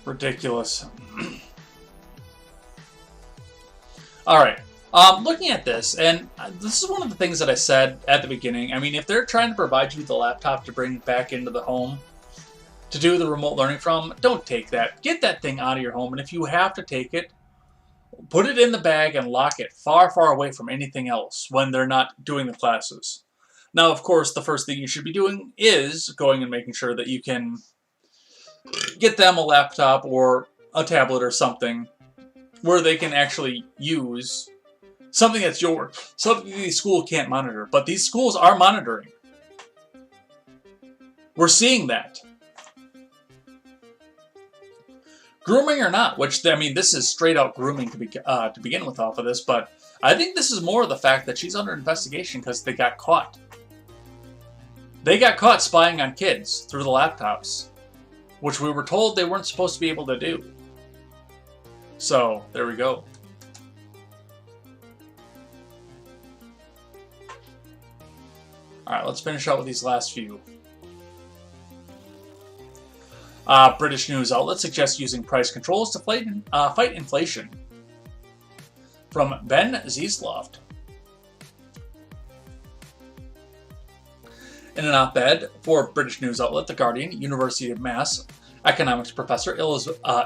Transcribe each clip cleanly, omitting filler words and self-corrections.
Ridiculous. Alright. Looking at this, and this is one of the things that I said at the beginning. I mean, if they're trying to provide you with a laptop to bring back into the home to do the remote learning from, don't take that. Get that thing out of your home, and if you have to take it, put it in the bag and lock it far, far away from anything else when they're not doing the classes. Now, of course, the first thing you should be doing is going and making sure that you can get them a laptop or a tablet or something where they can actually use something that's yours. Something the school can't monitor. But these schools are monitoring. We're seeing that. Grooming or not, which, I mean, this is straight out grooming to begin with off of this, but I think this is more of the fact that she's under investigation because they got caught. They got caught spying on kids through the laptops, which we were told they weren't supposed to be able to do. So, there we go. Alright, let's finish out with these last few. British news outlet suggests using price controls to fight inflation. From Ben Ziesloft. In an op-ed for British news outlet The Guardian, University of Mass economics professor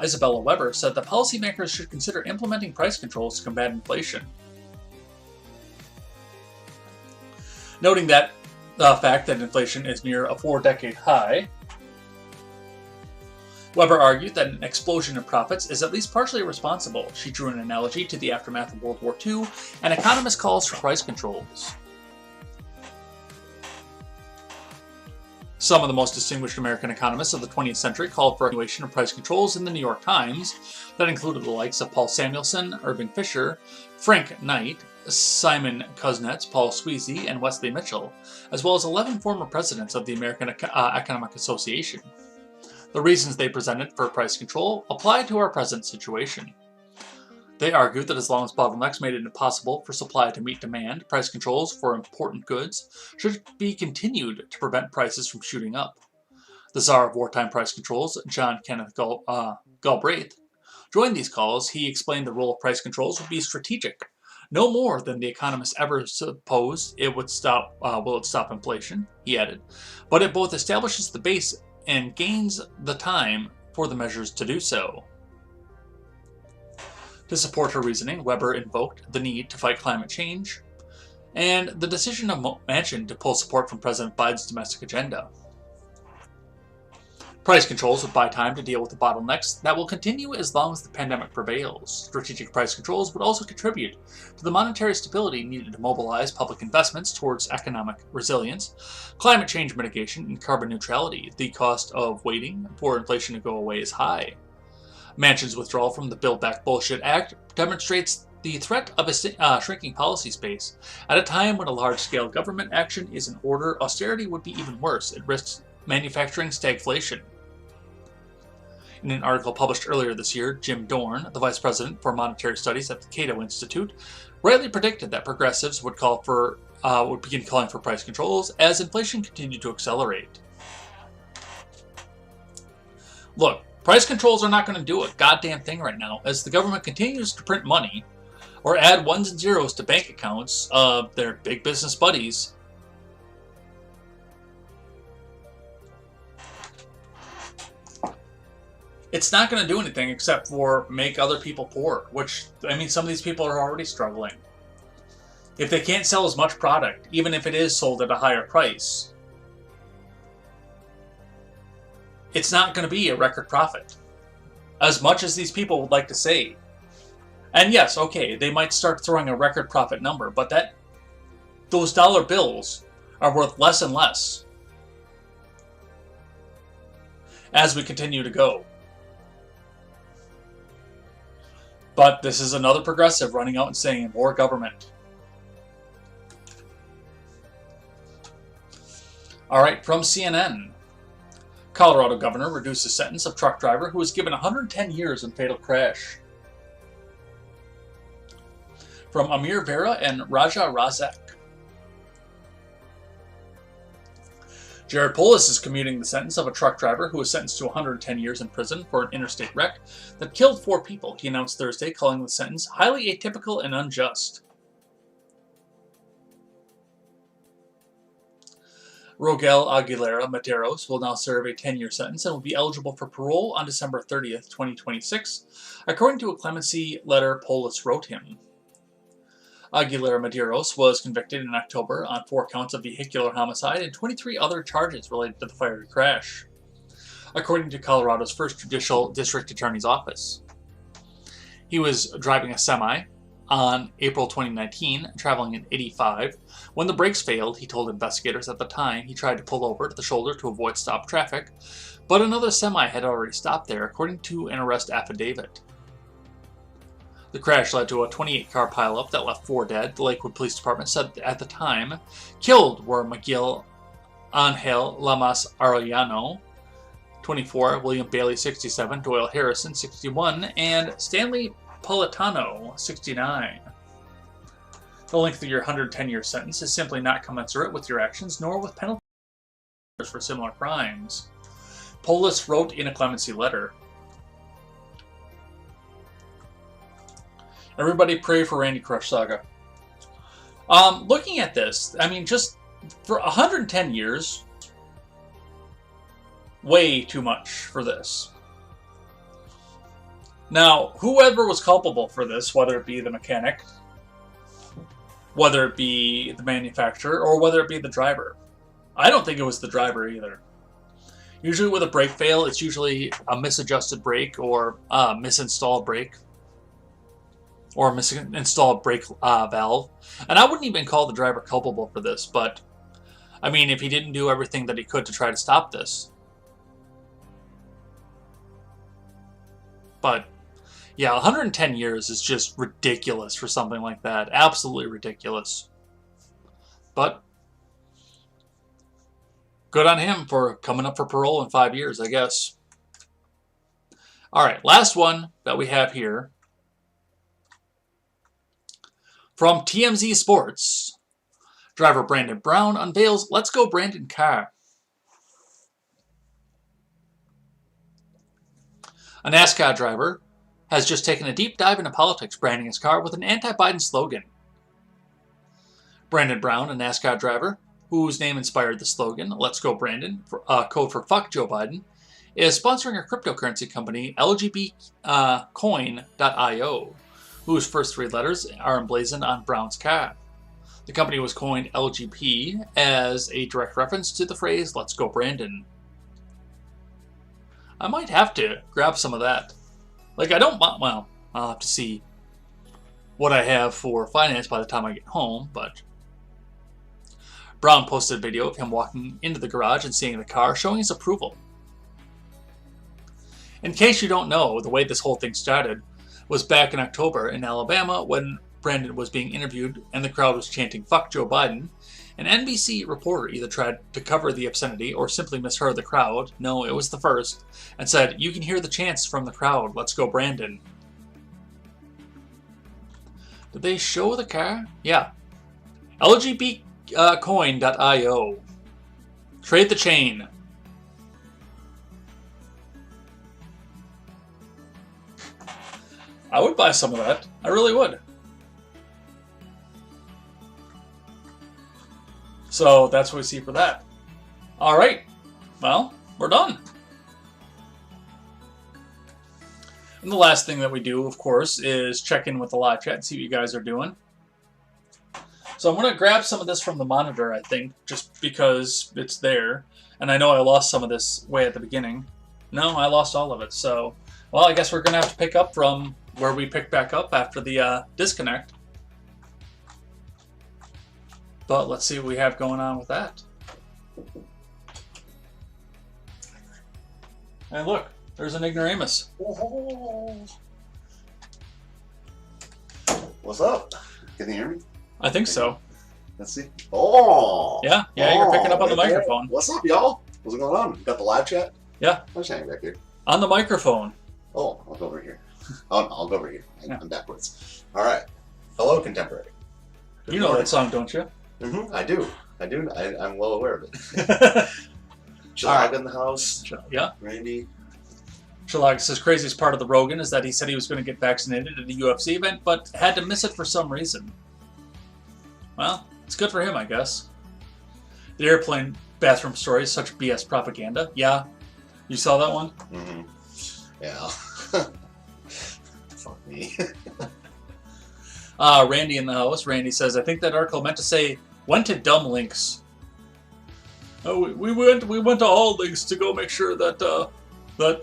Isabella Weber said that policymakers should consider implementing price controls to combat inflation. Noting that the fact that inflation is near a 4-decade high, Weber argued that an explosion in profits is at least partially responsible. She drew an analogy to the aftermath of World War II and economist calls for price controls. Some of the most distinguished American economists of the 20th century called for a continuation of price controls in the New York Times that included the likes of Paul Samuelson, Irving Fisher, Frank Knight, Simon Kuznets, Paul Sweezy, and Wesley Mitchell, as well as 11 former presidents of the American Economic Association. The reasons they presented for price control apply to our present situation. They argued that as long as bottlenecks made it impossible for supply to meet demand, price controls for important goods should be continued to prevent prices from shooting up. The czar of wartime price controls, John Kenneth Galbraith, joined these calls. He explained the role of price controls would be strategic, no more than the economists ever supposed it would stop. Will it stop inflation? He added, but it both establishes the base and gains the time for the measures to do so. To support her reasoning, Weber invoked the need to fight climate change and the decision of Manchin to pull support from President Biden's domestic agenda. Price controls would buy time to deal with the bottlenecks that will continue as long as the pandemic prevails. Strategic price controls would also contribute to the monetary stability needed to mobilize public investments towards economic resilience, climate change mitigation, and carbon neutrality. The cost of waiting for inflation to go away is high. Manchin's withdrawal from the Build Back Bullshit Act demonstrates the threat of a shrinking policy space. At a time when a large-scale government action is in order, austerity would be even worse. It risks manufacturing stagflation. In an article published earlier this year, Jim Dorn, the vice president for monetary studies at the Cato Institute, rightly predicted that progressives would begin calling for price controls as inflation continued to accelerate. Look, price controls are not going to do a goddamn thing right now, as the government continues to print money or add ones and zeros to bank accounts of their big business buddies. It's not going to do anything except for make other people poor, which, I mean, some of these people are already struggling. If they can't sell as much product, even if it is sold at a higher price, it's not going to be a record profit, as much as these people would like to say. And yes, okay, they might start throwing a record profit number, but those dollar bills are worth less and less as we continue to go. But this is another progressive running out and saying more government. All right, from CNN. Colorado governor reduces sentence of truck driver who was given 110 years in fatal crash. From Amir Vera and Raja Razak. Jared Polis is commuting the sentence of a truck driver who was sentenced to 110 years in prison for an interstate wreck that killed 4 people, he announced Thursday, calling the sentence highly atypical and unjust. Rogel Aguilera Medeiros will now serve a 10-year sentence and will be eligible for parole on December 30th, 2026, according to a clemency letter Polis wrote him. Aguilera Medeiros was convicted in October on 4 counts of vehicular homicide and 23 other charges related to the fiery crash, according to Colorado's First Judicial District Attorney's Office. He was driving a semi on April 2019, traveling at 85. When the brakes failed, he told investigators at the time he tried to pull over to the shoulder to avoid stop traffic, but another semi had already stopped there, according to an arrest affidavit. The crash led to a 28-car pileup that left 4 dead. The Lakewood Police Department said at the time killed were Miguel Angel Lamas Arellano, 24, William Bailey, 67, Doyle Harrison, 61, and Stanley Politano, 69. The length of your 110-year sentence is simply not commensurate with your actions, nor with penalties for similar crimes, Polis wrote in a clemency letter. Everybody pray for Randy Crush Saga. Looking at this, I mean, just for 110 years, way too much for this. Now, whoever was culpable for this, whether it be the mechanic, whether it be the manufacturer, or whether it be the driver, I don't think it was the driver either. Usually with a brake fail, it's usually a misadjusted brake or a misinstalled brake. Or a misinstalled brake valve. And I wouldn't even call the driver culpable for this, but, I mean, if he didn't do everything that he could to try to stop this. But, yeah, 110 years is just ridiculous for something like that. Absolutely ridiculous. But, good on him for coming up for parole in 5 years, I guess. Alright, last one that we have here. From TMZ Sports, driver Brandon Brown unveils Let's Go Brandon car. A NASCAR driver has just taken a deep dive into politics, branding his car with an anti-Biden slogan. Brandon Brown, a NASCAR driver, whose name inspired the slogan, Let's Go Brandon, code for Fuck Joe Biden, is sponsoring a cryptocurrency company, LGBcoin.io, whose first 3 letters are emblazoned on Brown's car. The company was coined LGP as a direct reference to the phrase, Let's Go Brandon. I might have to grab some of that. Like, I don't, well, I'll have to see what I have for finance by the time I get home, but Brown posted a video of him walking into the garage and seeing the car, showing his approval. In case you don't know, the way this whole thing started was back in October in Alabama when Brandon was being interviewed and the crowd was chanting, Fuck Joe Biden. An NBC reporter either tried to cover the obscenity or simply misheard the crowd. No, it was the first, and said, You can hear the chants from the crowd. Let's go, Brandon. Did they show the car? Yeah. LGBcoin.io. Trade the chain. I would buy some of that. I really would. So that's what we see for that. Alright. Well, we're done. And the last thing that we do, of course, is check in with the live chat and see what you guys are doing. So I'm going to grab some of this from the monitor, I think, just because it's there. And I know I lost some of this way at the beginning. No, I lost all of it. So, well, I guess we're going to have to pick up from where we picked back up after the disconnect. But let's see what we have going on with that. And look, there's an ignoramus. What's up? Can you hear me? I think so. Let's see. Oh! Yeah, you're picking up on the microphone. What's up, y'all? What's going on? You got the live chat? Yeah. I'm just hanging back here. On the microphone. Oh, I'll go over here. Oh, no, I'll go over here. I'm backwards. All right. Hello, contemporary. You know that song, don't you? Mm-hmm. I do. I'm well aware of it. Chilaga in the house. Yeah. Randy. Chilaga says craziest part of the Rogan is that he said he was going to get vaccinated at a UFC event, but had to miss it for some reason. Well, it's good for him, I guess. The airplane bathroom story is such BS propaganda. Yeah. You saw that one? Mm-hmm. Yeah. Fuck me. Randy in the house. Randy says, I think that article meant to say, went to dumb links. Oh, we went to all links to go make sure that I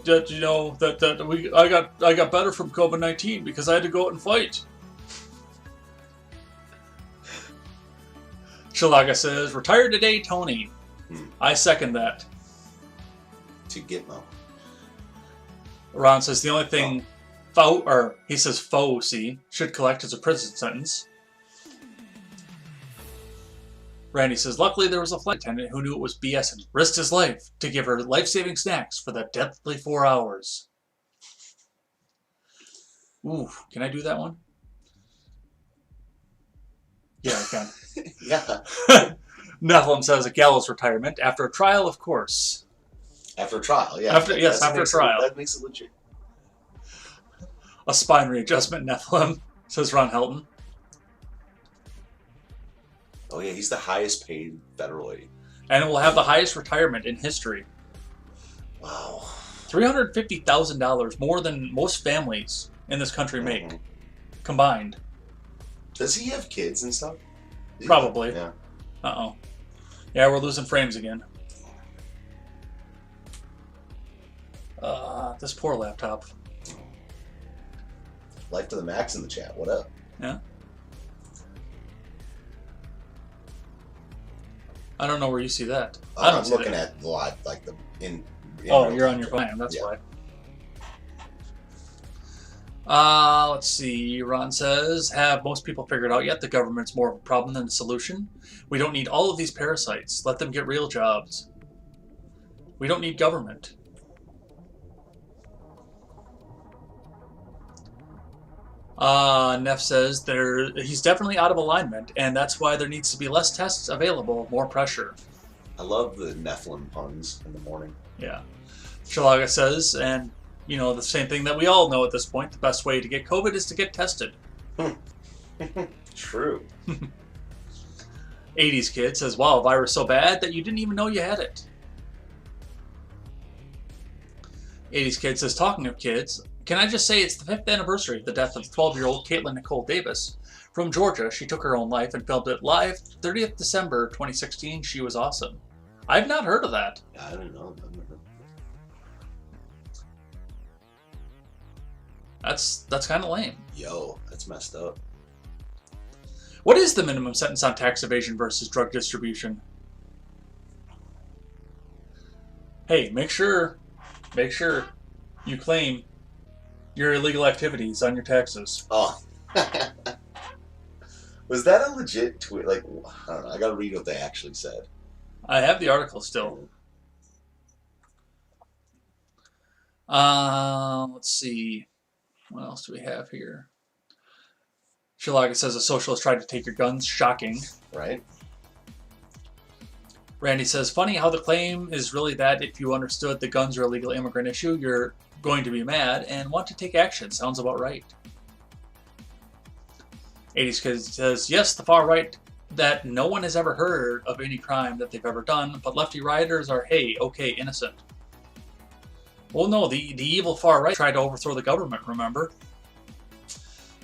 got better from COVID-19 because I had to go out and fight. Chilaga says, retired today, Tony. I second that. To Gitmo. Ron says the only thing he says Fauci should collect is a prison sentence. Randy says, luckily there was a flight attendant who knew it was BS and risked his life to give her life-saving snacks for that deathly 4 hours. Ooh, can I do that one? Yeah, I can. Yeah. Nephilim says a gallows retirement after a trial, of course. After a trial, yeah. After a trial. That makes it legit. A spine readjustment, Nephilim, says Ron Helton. Oh yeah, he's the highest paid federally. And it will have the highest retirement in history. Wow. $350,000 more than most families in this country make combined. Does he have kids and stuff? Probably. Yeah. Uh-oh. Yeah, we're losing frames again. This poor laptop. Life to the max in the chat. What up? Yeah. I don't know where you see that. I'm looking at the live, like the in oh, you're on your phone. That's why. Let's see. Ron says, have most people figured out yet the government's more of a problem than a solution? We don't need all of these parasites. Let them get real jobs. We don't need government. Neff says he's definitely out of alignment, and that's why there needs to be less tests available, more pressure. I love the Nephilim puns in the morning. Yeah. Chilaga says, and you know, the same thing that we all know at this point, the best way to get COVID is to get tested. True. 80s kid says, wow, virus so bad that you didn't even know you had it. 80s kid says, talking of kids, can I just say it's the 5th anniversary of the death of 12-year-old Caitlin Nicole Davis. From Georgia, she took her own life and filmed it live 30th December 2016. She was awesome. I've not heard of that. I don't know. That's kind of lame. Yo, that's messed up. What is the minimum sentence on tax evasion versus drug distribution? Hey, make sure you claim your illegal activities on your taxes. Oh. Was that a legit tweet? Like, I don't know. I gotta read what they actually said. I have the article still. Let's see. What else do we have here? Chilaga says a socialist tried to take your guns. Shocking. Right. Randy says, funny how the claim is really that if you understood the guns are a legal immigrant issue, you're going to be mad and want to take action. Sounds about right. 80s kid says, yes, the far right, that no one has ever heard of any crime that they've ever done, but lefty rioters are, hey, okay, innocent. Well, no, the evil far right tried to overthrow the government, remember?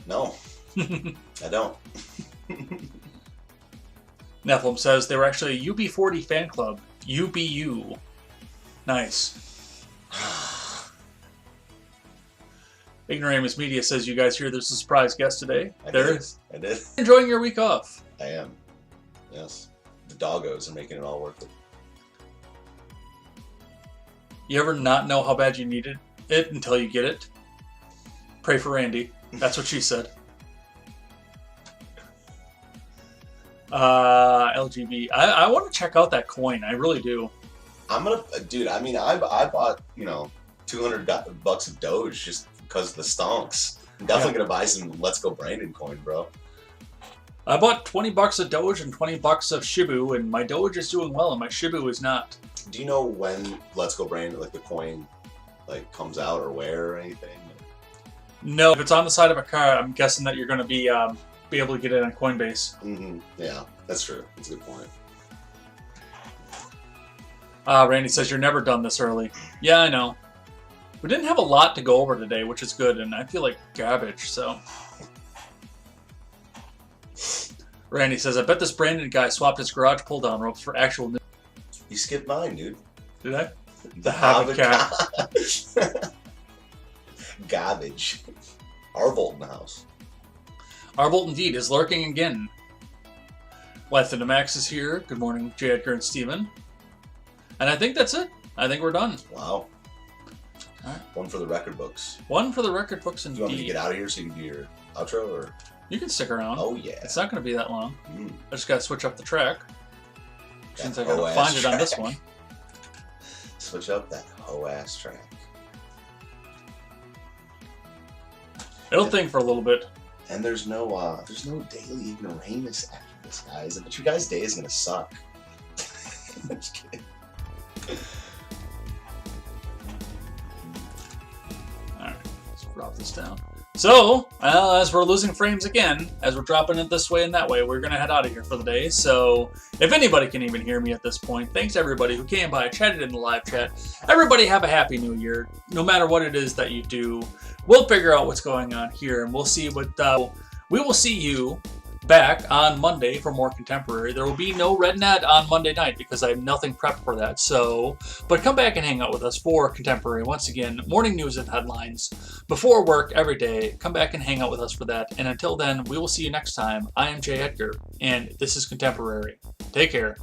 No, I don't. Nephilim says they were actually a UB40 fan club. UBU. Nice. Ignoramus Media says, you guys hear there's a surprise guest today? I did. Enjoying your week off? I am. Yes. The doggos are making it all worth it. You ever not know how bad you needed it until you get it? Pray for Randy. That's what she said. LGB. I want to check out that coin. I really do. I'm gonna, dude. I mean, I bought $200 of Doge just because of the stonks. I'm definitely gonna buy some Let's Go Brandon coin, bro. I bought $20 of Doge and $20 of Shibu, and my Doge is doing well, and my Shibu is not. Do you know when Let's Go Brandon, like the coin, like comes out or where or anything? No, if it's on the side of a car, I'm guessing that you're going to be able to get it on Coinbase. Yeah, that's true. That's a good point. Randy says you're never done this early. Yeah, I know. We didn't have a lot to go over today, which is good, and I feel like garbage, so. Randy says, I bet this Brandon guy swapped his garage pull-down ropes for actual... You skipped mine, dude. Did I? The habit cat. Garbage. Arvolt in the house. Arvolt indeed is lurking again. Life to the Max is here. Good morning, J. Edgar and Steven. And I think that's it. I think we're done. Wow. All right. One for the record books. One for the record books Do indeed. you want me to get out of here so you can do your outro? Or? You can stick around. Oh, yeah. It's not going to be that long. I just got to switch up the track. Since I got to hoe-ass find it on track. this one. Switch up that hoe-ass track. It'll think for a little bit. And there's no daily ignoramus after this, guys. I bet you guys' day is going to suck. I'm just kidding. Alright, let's drop this down. So, as we're losing frames again, as we're dropping it this way and that way, we're going to head out of here for the day. So, if anybody can even hear me at this point, thanks everybody who came by, chatted in the live chat. Everybody have a happy new year. No matter what it is that you do, we'll figure out what's going on here, and we'll see what... we will see you back on Monday for more Contemporary. There will be no Red Net on Monday night because I have nothing prepped for that. So, but come back and hang out with us for Contemporary. Once again, morning news and headlines before work every day. Come back and hang out with us for that. And until then, we will see you next time. I am Jay Edgar, and this is Contemporary. Take care.